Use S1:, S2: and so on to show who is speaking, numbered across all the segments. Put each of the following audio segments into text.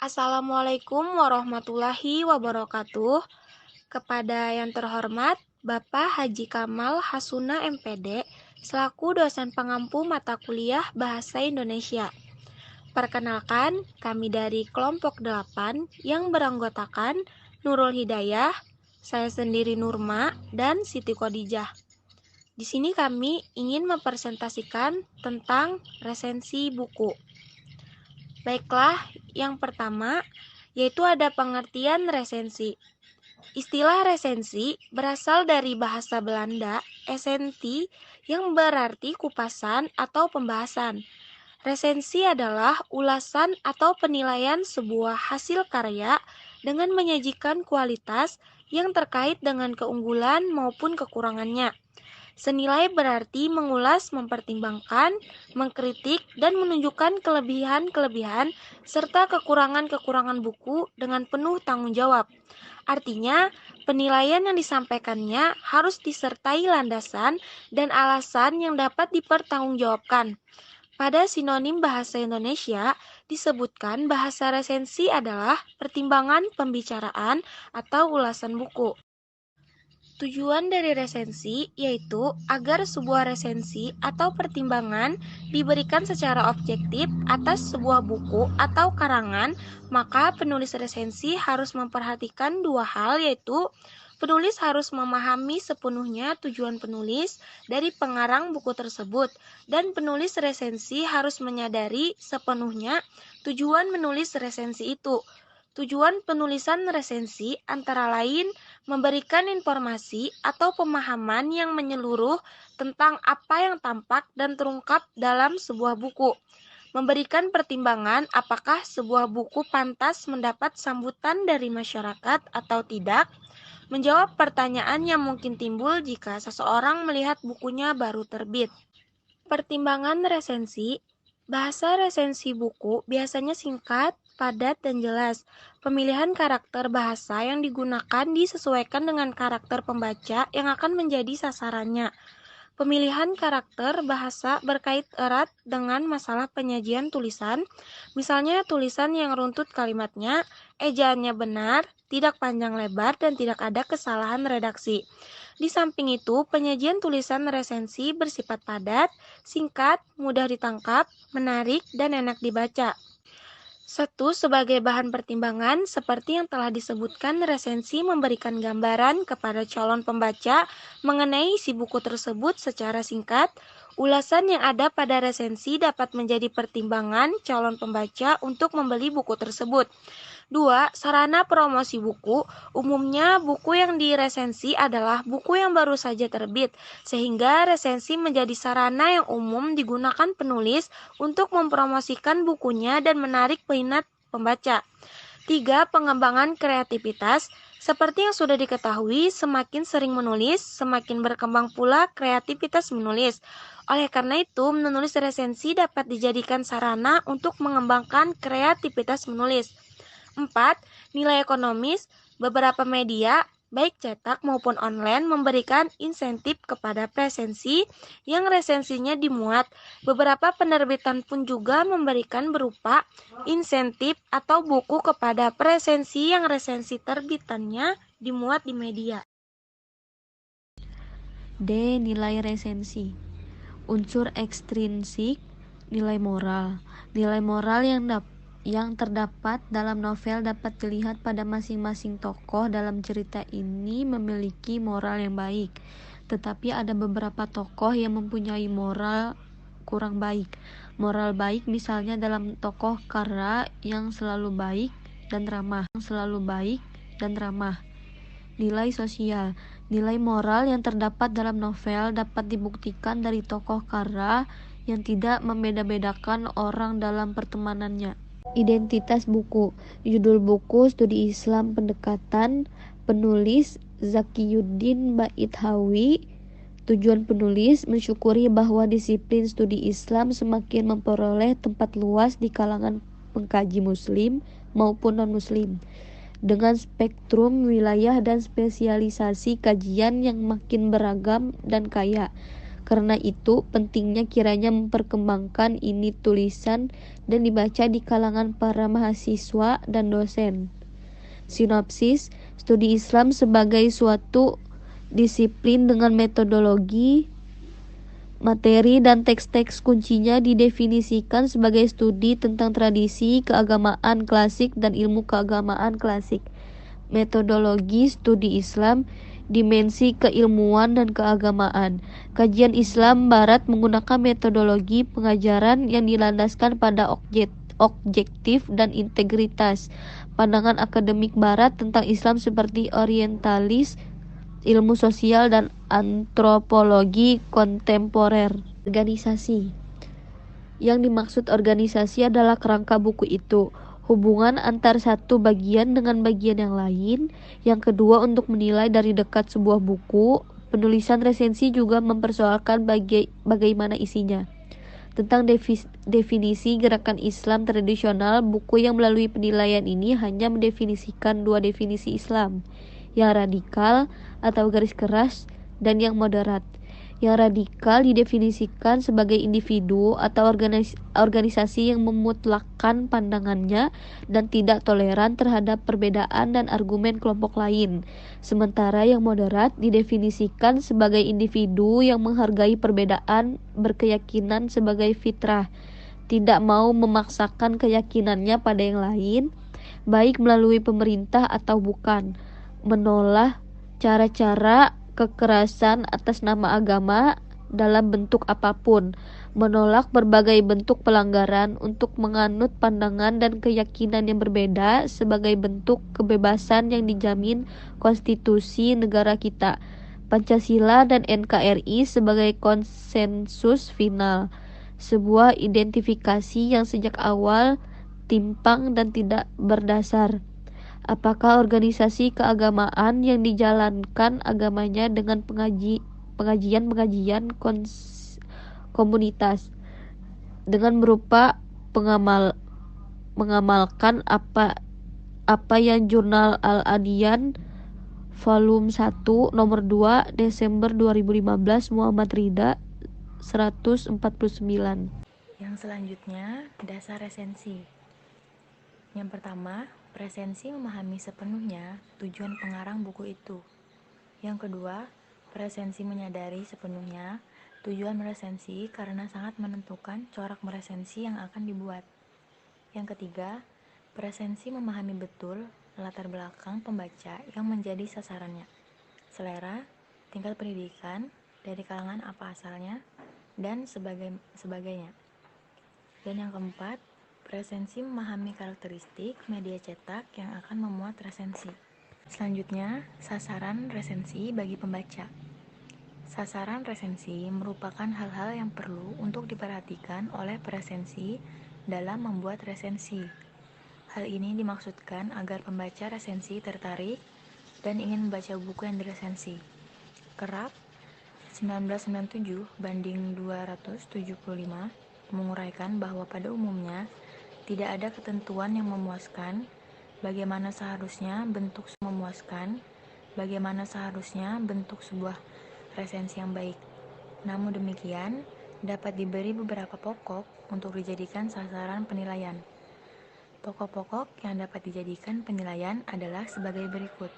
S1: Assalamualaikum warahmatullahi wabarakatuh. Kepada yang terhormat Bapak Haji Kamal Hasuna MPD selaku dosen pengampu mata kuliah Bahasa Indonesia. Perkenalkan, kami dari kelompok 8 yang beranggotakan Nurul Hidayah, saya sendiri Nurma, dan Siti Khadijah. Di sini kami ingin mempresentasikan tentang resensi buku. Baiklah, yang pertama yaitu ada pengertian resensi. Istilah resensi berasal dari bahasa Belanda, essentie, yang berarti kupasan atau pembahasan. Resensi adalah ulasan atau penilaian sebuah hasil karya dengan menyajikan kualitas yang terkait dengan keunggulan maupun kekurangannya. Senilai berarti mengulas, mempertimbangkan, mengkritik, dan menunjukkan kelebihan-kelebihan serta kekurangan-kekurangan buku dengan penuh tanggung jawab. Artinya, penilaian yang disampaikannya harus disertai landasan dan alasan yang dapat dipertanggungjawabkan. Pada sinonim bahasa Indonesia, disebutkan bahasa resensi adalah pertimbangan pembicaraan atau ulasan buku. Tujuan dari resensi yaitu agar sebuah resensi atau pertimbangan diberikan secara objektif atas sebuah buku atau karangan, maka penulis resensi harus memperhatikan dua hal, yaitu penulis harus memahami sepenuhnya tujuan penulis dari pengarang buku tersebut, dan penulis resensi harus menyadari sepenuhnya tujuan menulis resensi itu. Tujuan penulisan resensi antara lain memberikan informasi atau pemahaman yang menyeluruh tentang apa yang tampak dan terungkap dalam sebuah buku, memberikan pertimbangan apakah sebuah buku pantas mendapat sambutan dari masyarakat atau tidak, menjawab pertanyaan yang mungkin timbul jika seseorang melihat bukunya baru terbit. Pertimbangan resensi. Bahasa resensi buku biasanya singkat, padat, dan jelas. Pemilihan karakter bahasa yang digunakan disesuaikan dengan karakter pembaca yang akan menjadi sasarannya. Pemilihan karakter bahasa berkait erat dengan masalah penyajian tulisan, misalnya tulisan yang runtut kalimatnya, ejaannya benar, tidak panjang lebar, dan tidak ada kesalahan redaksi. Di samping itu, penyajian tulisan resensi bersifat padat, singkat, mudah ditangkap, menarik, dan enak dibaca. Satu, sebagai bahan pertimbangan, seperti yang telah disebutkan, resensi memberikan gambaran kepada calon pembaca mengenai isi buku tersebut secara singkat. Ulasan yang ada pada resensi dapat menjadi pertimbangan calon pembaca untuk membeli buku tersebut. Dua, sarana promosi buku. Umumnya, buku yang diresensi adalah buku yang baru saja terbit, sehingga resensi menjadi sarana yang umum digunakan penulis untuk mempromosikan bukunya dan menarik minat pembaca. Tiga, pengembangan kreativitas. Seperti yang sudah diketahui, semakin sering menulis, semakin berkembang pula kreativitas menulis. Oleh karena itu, menulis resensi dapat dijadikan sarana untuk mengembangkan kreativitas menulis. 4. Nilai ekonomis. Beberapa media, baik cetak maupun online, memberikan insentif kepada presensi yang resensinya dimuat. Beberapa penerbitan pun juga memberikan berupa insentif atau buku kepada presensi yang resensi terbitannya dimuat di media.
S2: D. Nilai resensi. Unsur ekstrinsik, nilai moral. Nilai moral yang terdapat dalam novel dapat dilihat pada masing-masing tokoh dalam cerita ini memiliki moral yang baik. Tetapi ada beberapa tokoh yang mempunyai moral kurang baik. Moral baik misalnya dalam tokoh Kara yang selalu baik dan ramah. Nilai sosial. Nilai moral yang terdapat dalam novel dapat dibuktikan dari tokoh Kara yang tidak membeda-bedakan orang dalam pertemanannya. Identitas buku. Judul buku Studi Islam Pendekatan. Penulis Zakiyuddin Baithawi. Tujuan penulis mensyukuri bahwa disiplin studi Islam semakin memperoleh tempat luas di kalangan pengkaji muslim maupun non-muslim, dengan spektrum wilayah dan spesialisasi kajian yang makin beragam dan kaya. Karena itu, pentingnya kiranya memperkembangkan ini tulisan dan dibaca di kalangan para mahasiswa dan dosen. Sinopsis, studi Islam sebagai suatu disiplin dengan metodologi, materi, dan teks-teks kuncinya didefinisikan sebagai studi tentang tradisi keagamaan klasik dan ilmu keagamaan klasik. Metodologi studi Islam, dimensi keilmuan dan keagamaan. Kajian Islam Barat menggunakan metodologi pengajaran yang dilandaskan pada objektif dan integritas. Pandangan akademik Barat tentang Islam seperti orientalis, ilmu sosial, dan antropologi kontemporer. Organisasi. Yang dimaksud organisasi adalah kerangka buku itu, hubungan antar satu bagian dengan bagian yang lain. Yang kedua, untuk menilai dari dekat sebuah buku. Penulisan resensi juga mempersoalkan bagaimana isinya. Tentang definisi gerakan Islam tradisional, buku yang melalui penilaian ini hanya mendefinisikan dua definisi Islam, yang radikal atau garis keras dan yang moderat. Yang radikal didefinisikan sebagai individu atau organisasi yang memutlakkan pandangannya dan tidak toleran terhadap perbedaan dan argumen kelompok lain. Sementara yang moderat didefinisikan sebagai individu yang menghargai perbedaan berkeyakinan sebagai fitrah, tidak mau memaksakan keyakinannya pada yang lain, baik melalui pemerintah atau bukan, menolak cara-cara kekerasan atas nama agama dalam bentuk apapun, menolak berbagai bentuk pelanggaran untuk menganut pandangan dan keyakinan yang berbeda sebagai bentuk kebebasan yang dijamin konstitusi negara kita, Pancasila dan NKRI sebagai konsensus final, sebuah identifikasi yang sejak awal timpang dan tidak berdasar. Apakah organisasi keagamaan yang dijalankan agamanya dengan pengajian komunitas dengan berupa mengamalkan apa yang Jurnal Al-Adiyan volume 1 nomor 2 Desember 2015 Muhammad Rida 149.
S3: Yang selanjutnya, dasar resensi. Yang pertama, resensi memahami sepenuhnya tujuan pengarang buku itu. Yang kedua, resensi menyadari sepenuhnya tujuan meresensi karena sangat menentukan corak meresensi yang akan dibuat. Yang ketiga, resensi memahami betul latar belakang pembaca yang menjadi sasarannya, selera, tingkat pendidikan, dari kalangan apa asalnya, dan sebagainya. Dan yang keempat, resensi memahami karakteristik media cetak yang akan memuat resensi. Selanjutnya, sasaran resensi bagi pembaca. Sasaran resensi merupakan hal-hal yang perlu untuk diperhatikan oleh peresensi dalam membuat resensi. Hal ini dimaksudkan agar pembaca resensi tertarik dan ingin membaca buku yang diresensi. Kerap 1997/275 menguraikan bahwa pada umumnya tidak ada ketentuan yang memuaskan bagaimana seharusnya bentuk sebuah resensi yang baik. Namun demikian, dapat diberi beberapa pokok untuk dijadikan sasaran penilaian. Pokok-pokok yang dapat dijadikan penilaian adalah sebagai berikut.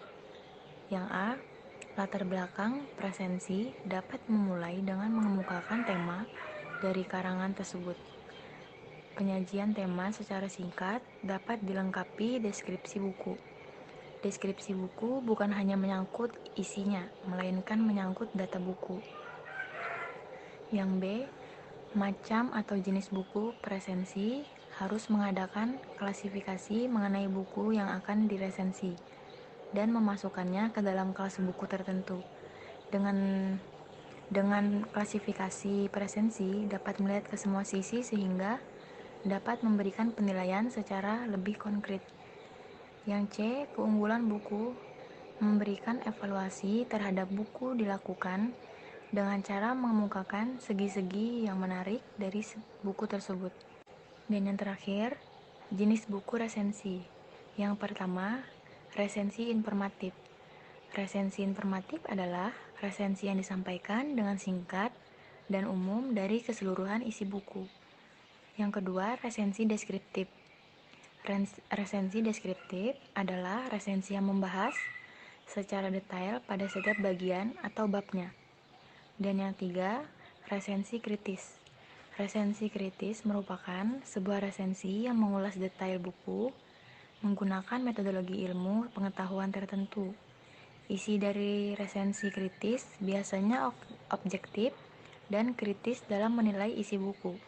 S3: Yang A, latar belakang resensi dapat memulai dengan mengemukakan tema dari karangan tersebut. Penyajian tema secara singkat dapat dilengkapi deskripsi buku. Deskripsi buku bukan hanya menyangkut isinya, melainkan menyangkut data buku. Yang B, macam atau jenis buku presensi harus mengadakan klasifikasi mengenai buku yang akan diresensi dan memasukkannya ke dalam kelas buku tertentu. Dengan klasifikasi presensi dapat melihat ke semua sisi sehingga dapat memberikan penilaian secara lebih konkret. Yang C, keunggulan buku memberikan evaluasi terhadap buku dilakukan dengan cara mengemukakan segi-segi yang menarik dari buku tersebut. Dan yang terakhir, jenis buku resensi. Yang pertama, resensi informatif. Resensi informatif adalah resensi yang disampaikan dengan singkat dan umum dari keseluruhan isi buku. Yang kedua, resensi deskriptif. Resensi deskriptif adalah resensi yang membahas secara detail pada setiap bagian atau babnya. Dan yang tiga, resensi kritis. Resensi kritis merupakan sebuah resensi yang mengulas detail buku menggunakan metodologi ilmu pengetahuan tertentu. Isi dari resensi kritis biasanya objektif dan kritis dalam menilai isi buku.